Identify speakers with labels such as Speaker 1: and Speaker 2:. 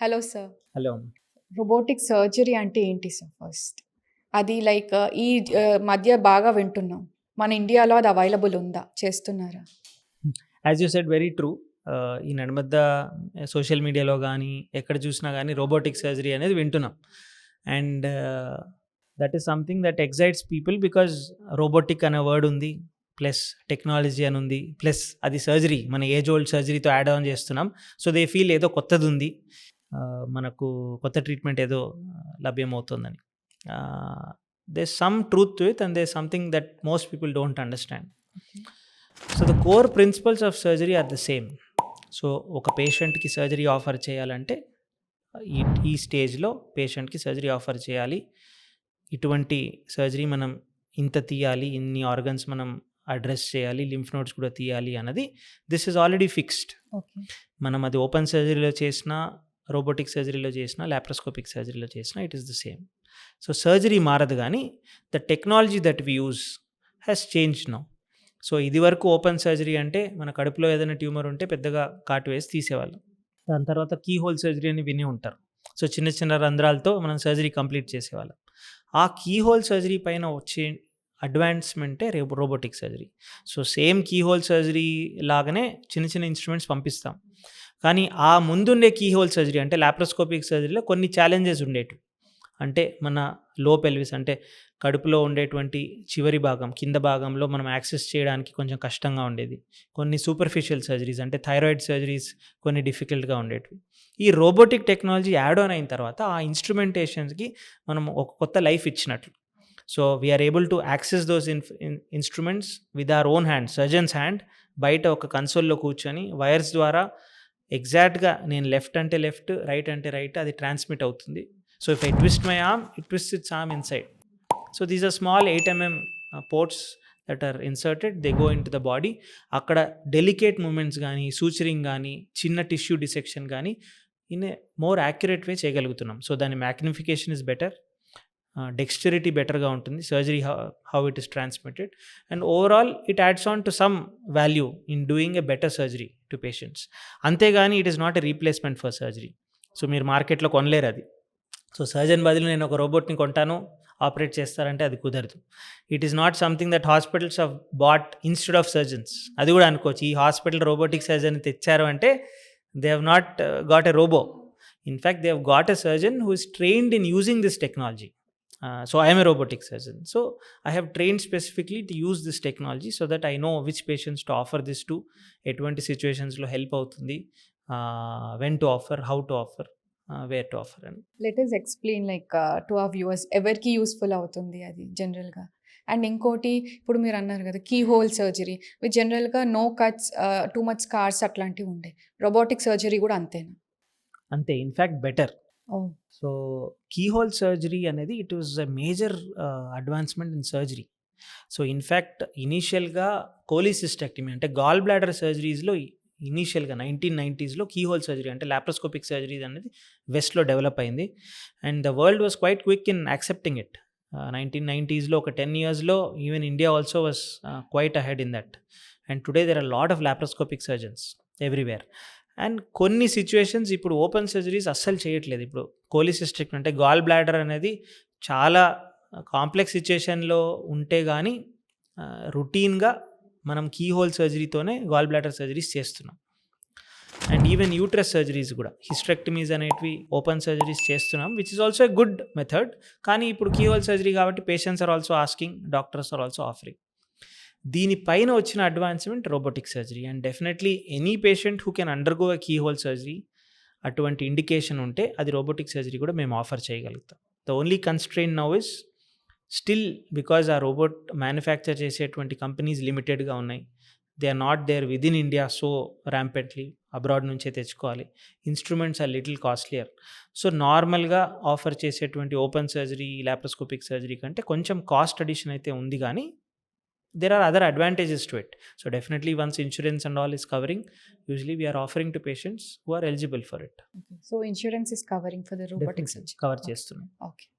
Speaker 1: Hello sir.
Speaker 2: Hello.
Speaker 1: Robotic surgery అంటే ఏంటి sir first? అది లైక్ ఈ మధ్య బాగా వింటున్నాం. మన ఇండియాలో అది అవైలబుల్ ఉందా? చేస్తున్నారా?
Speaker 2: As you said very true. ఈ నడుమధ్య సోషల్ మీడియాలో కానీ ఎక్కడ చూసినా కానీ రోబోటిక్ సర్జరీ అనేది వింటున్నాం. And that is something that excites people because robotic అనే వర్డ్ ఉంది, ప్లస్ టెక్నాలజీ అని ఉంది, ప్లస్ అది సర్జరీ, మన ఏజ్ ఓల్డ్ సర్జరీతో యాడ్ ఆన్ చేస్తున్నాం. సో దే ఫీల్ ఏదో కొత్తది ఉంది, మనకు కొత్త ట్రీట్మెంట్ ఏదో లభ్యమవుతుందని. There some truth to it and there something that most people don't understand. So the core principles of surgery are the same. So ఒక పేషెంట్కి సర్జరీ ఆఫర్ చేయాలంటే ఈ స్టేజ్లో పేషెంట్కి సర్జరీ ఆఫర్ చేయాలి, ఇటువంటి సర్జరీ మనం ఇంత తీయాలి, ఇన్ని ఆర్గన్స్ మనం అడ్రస్ చేయాలి, లింఫ్ నోడ్స్ కూడా తీయాలి అన్నది దిస్ ఈజ్ ఆల్రెడీ ఫిక్స్డ్. మనం అది ఓపెన్ సర్జరీలో చేసినా, రోబోటిక్ సర్జరీలో చేసినా, లాప్రోస్కోపిక్ సర్జరీలో చేసినా it is the same. So surgery మారదు, కానీ the technology that we use has change now. So ఇది వరకు ఓపెన్ సర్జరీ అంటే మన కడుపులో ఏదైనా ట్యూమర్ ఉంటే పెద్దగా కాటు వేసి తీసేవాళ్ళం. దాని తర్వాత కీ హోల్ సర్జరీ అని విని ఉంటారు. సో చిన్న చిన్న రంధ్రాలతో మనం సర్జరీ కంప్లీట్ చేసేవాళ్ళం. ఆ కీ హోల్ సర్జరీ పైన వచ్చే అడ్వాన్స్మెంటే robotic surgery. So same key hole surgery లాగానే చిన్న చిన్న ఇన్స్ట్రుమెంట్స్ పంపిస్తాం, కానీ ఆ ముందుండే కీ హోల్ సర్జరీ అంటే లాప్రోస్కోపిక్ సర్జరీలో కొన్ని ఛాలెంజెస్ ఉండేటివి. అంటే మన లో పెల్విస్ అంటే కడుపులో ఉండేటువంటి చివరి భాగం, కింద భాగంలో మనం యాక్సెస్ చేయడానికి కొంచెం కష్టంగా ఉండేది. కొన్ని సూపర్ఫిషియల్ సర్జరీస్ అంటే థైరాయిడ్ సర్జరీస్ కొన్ని డిఫికల్ట్గా ఉండేటివి. ఈ రోబోటిక్ టెక్నాలజీ యాడ్ ఆన్ అయిన తర్వాత ఆ ఇన్స్ట్రుమెంటేషన్స్కి మనం ఒక కొత్త లైఫ్ ఇచ్చినట్లు. So we are able to access those instruments with our own hand, surgeons hand, బయట ఒక కన్సోల్లో కూర్చొని వైర్స్ ద్వారా ఎగ్జాక్ట్గా నేను లెఫ్ట్ అంటే లెఫ్ట్, రైట్ అంటే రైట్, అది ట్రాన్స్మిట్ అవుతుంది. So if I twist my arm, it twists its arm inside. So these are small 8 mm ports that are inserted. They go into the body. అక్కడ delicate moments కానీ, suturing కానీ, చిన్న tissue dissection కానీ in a more accurate way చేయగలుగుతున్నాం. So దాని magnification is better, dexterity బెటర్గా ఉంటుంది, surgery how it is transmitted, and overall it adds on to some value in doing a better surgery to patients. అంతేగాని it is not a replacement for surgery. So మీరు మార్కెట్లో కొనలేరు అది. So surgeon బదులు నేను ఒక రోబోట్ని కొంటాను, ఆపరేట్ చేస్తారంటే అది కుదరదు. It is not something that hospitals of bot instead of surgeons. అది కూడా అనుకోవచ్చు, ఈ హాస్పిటల్ రోబోటిక్ సర్జన్ తెచ్చారు అంటే they have not got a robot. In fact they have got a surgeon who is trained in using this technology. So I'm a robotic surgeon. So I have trained specifically to use this technology so that I know which patients to offer this to, ఎటువంటి సిచ్యువేషన్స్లో help అవుతుంది, when to offer, how to offer, where to offer అని.
Speaker 1: Let us explain like to our viewers ఎవరికి useful అవుతుంది అది జనరల్గా. And ఇంకోటి, ఇప్పుడు మీరు అన్నారు కదా కీ హోల్ సర్జరీ, విత్ జనరల్గా no cuts, too much scars అట్లాంటివి ఉంటాయి. రోబోటిక్ సర్జరీ కూడా అంతేనా?
Speaker 2: అంతే, in fact better. So key whole surgery అనేది it was a major advancement in surgery. So in fact ఇనీషియల్గా కోలిసిస్టెక్టమీ అంటే గాల్ బ్లాడర్ సర్జరీస్లో ఇనీషియల్గా 1990s కీ హోల్ సర్జరీ అంటే లాప్రోస్కోపిక్ సర్జరీ అనేది వెస్ట్లో డెవలప్ అయింది. And the world was quite quick in accepting it. 1990s ఒక 10 yearsలో even India also was quite ahead in that. And today there are lot of laparoscopic surgeons everywhere. And కొన్ని situations ఇప్పుడు open surgeries అస్సలు చేయట్లేదు. ఇప్పుడు cholecystectomy అంటే gall bladder అనేది చాలా కాంప్లెక్స్ సిచ్యువేషన్లో ఉంటే కానీ రొటీన్గా మనం కీ హోల్ సర్జరీతోనే గాల్ బ్లాడర్ సర్జరీస్ చేస్తున్నాం. అండ్ ఈవెన్ యూట్రస్ సర్జరీస్ కూడా, హిస్టరెక్టమీస్ అనేటివి ఓపెన్ సర్జరీస్ చేస్తున్నాం, which is also a good method. కానీ ఇప్పుడు కీ హోల్ సర్జరీ కాబట్టి patients are also asking, doctors are also offering. దీనిపైన వచ్చిన advancement robotic surgery. And definitely any patient who can undergo a key whole surgery, అటువంటి indication ఉంటే అది robotic surgery కూడా మేము ఆఫర్ చేయగలుగుతాం. The only constrain now is still because ఆ robot manufacture చేసేటువంటి కంపెనీస్ లిమిటెడ్గా ఉన్నాయి. They are not there with in India so rampantly, abroad నుంచే తెచ్చుకోవాలి. Instruments are little costlier. So నార్మల్గా ఆఫర్ చేసేటువంటి ఓపెన్ సర్జరీ, లాప్రోస్కోపిక్ సర్జరీ కంటే కొంచెం కాస్ట్ అడిషన్ అయితే ఉంది, కానీ there are other advantages to it. So definitely once insurance and all is covering, usually we are offering to patients who are eligible for it.
Speaker 1: Okay. So insurance is covering for the robotic surgery.
Speaker 2: Cover చేస్తున్నాం.
Speaker 1: Okay.